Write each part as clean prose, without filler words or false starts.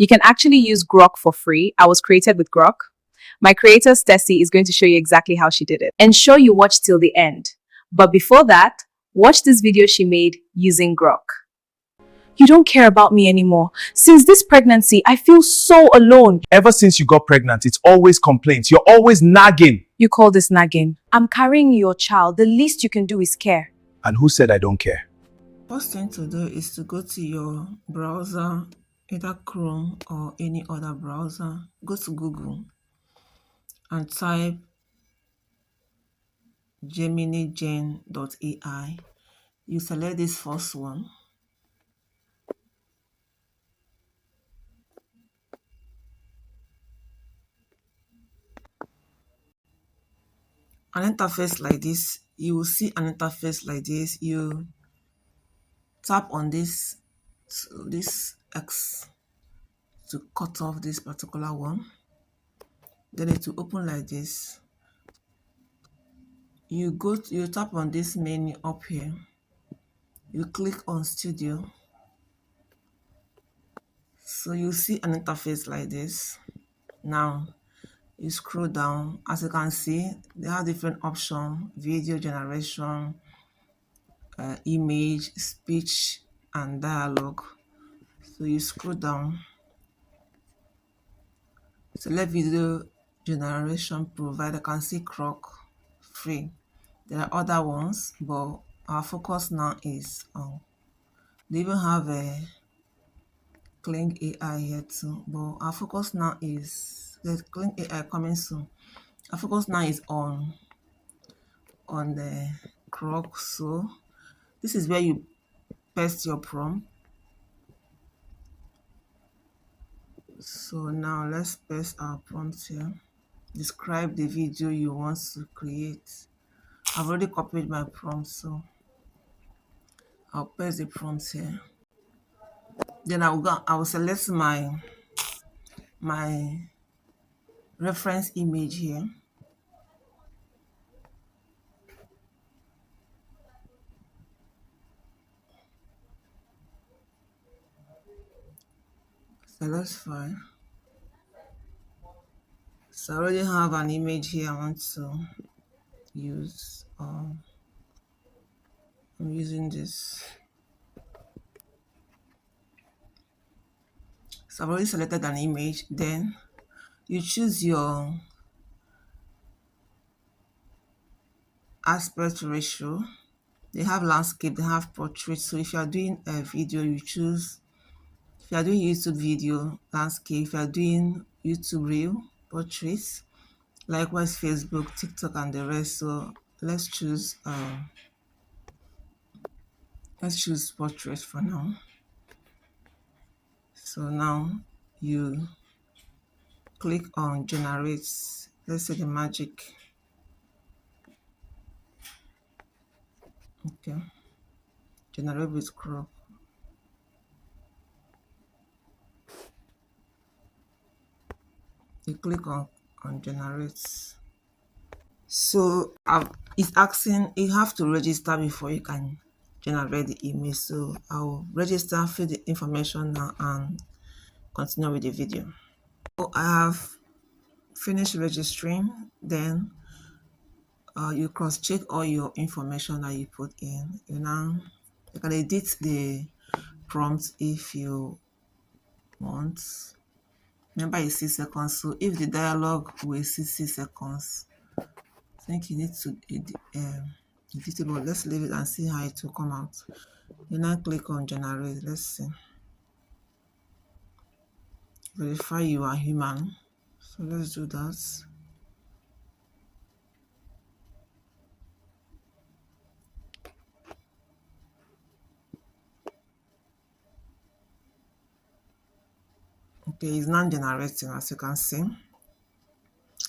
You can actually use Grok for free. I was created with Grok. My creator, Stessie, is going to show you exactly how she did it. Ensure you watch till the end. But before that, watch this video she made using Grok. You don't care about me anymore. Since this pregnancy, I feel so alone. Ever since you got pregnant, it's always complaints. You're always nagging. You call this nagging? I'm carrying your child. The least you can do is care. And who said I don't care? First thing to do is to go to your browser, either Chrome or any other browser. Go to Google and type geminigen.ai. You select this first one. An interface like this, you will see an interface like this. You tap on this X to cut off this particular one. Then it will open like this. You tap on this menu up here. You click on Studio. So you see an interface like this. Now you scroll down. As you can see, they have different options: video generation, image, speech, and dialogue. So you scroll down, select video generation provider. Can see Grok free. There are other ones, but our focus now is on. They even have a Clean AI here too, but our focus now is there's Clean AI coming soon. Our focus now is on the Grok. So this is where you paste your prompt. So now let's paste our prompt here. Describe the video you want to create. I've already copied my prompt, so I'll paste the prompt here. Then I will select my reference image here. Select file. So I already have an image here I want to use. I'm using this. So I've already selected an image. Then you choose your aspect ratio. They have landscape, they have portrait. So if you are doing a video, you choose. If you are doing YouTube video, landscape. If you are doing YouTube reel, portraits. Likewise, Facebook, TikTok, and the rest. So let's choose portrait for now. So now you click on generate. Let's say the magic. Okay. Generate with Grok. You click on generate. So it's asking you have to register before you can generate the image. So I'll register, fill the information now, and continue with the video. So I have finished registering. Then you cross-check all your information that you put in. You can edit the prompt if you want. Remember, it's 6 seconds. So if the dialogue will 60 seconds, I think you need to edit it, but let's leave it and see how it will come out. You now click on generate. Let's see. Verify you are human. So let's do that. Okay, it's now generating, as you can see.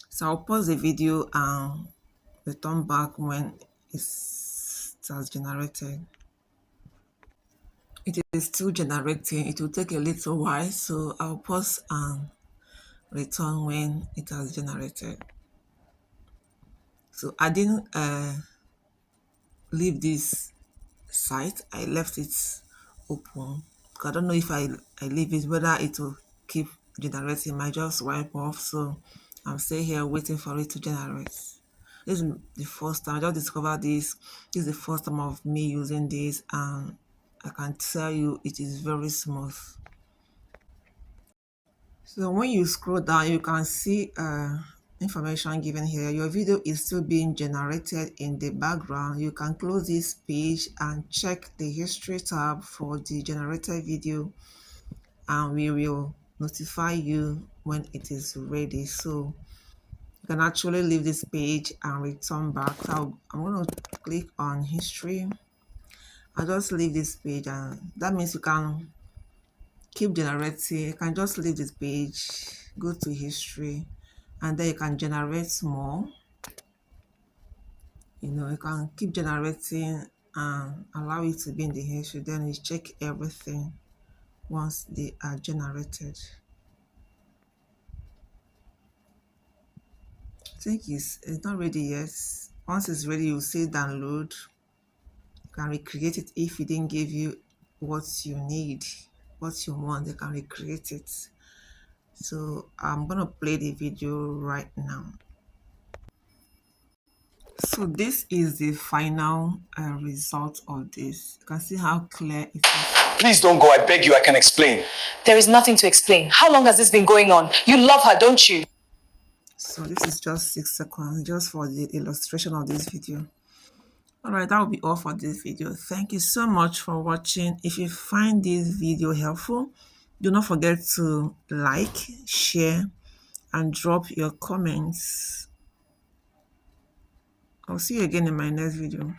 So I'll pause the video and return back when it has generated. It is still generating. It will take a little while, so I'll pause and return when it has generated. So I didn't leave this site. I left it open. I don't know if I leave it, whether it will keep generating, it might just wipe off. So I'm still here waiting for it to generate. This is the first time I just discovered this. This is the first time of me using this, and I can tell you it is very smooth. So when you scroll down, you can see information given here. Your video is still being generated in the background. You can close this page and check the history tab for the generated video, and we will notify you when it is ready. So you can actually leave this page and return back. So I'm going to click on history. I'll just leave this page, and that means you can keep generating. You can just leave this page, go to history, and then you can generate more. You can keep generating and allow it to be in the history. Then you check everything once they are generated. I think it's not ready yet. Once it's ready, you'll say download. You can recreate it if it didn't give you what you need, what you want. They can recreate it. So I'm gonna play the video right now. So this is the final result of this. You can see how clear it is. Please don't go. I beg you. I can explain. There is nothing to explain. How long has this been going on? You love her, don't you? So this is just 6 seconds, just for the illustration of this video. Alright, that will be all for this video. Thank you so much for watching. If you find this video helpful, do not forget to like, share, and drop your comments. I'll see you again in my next video.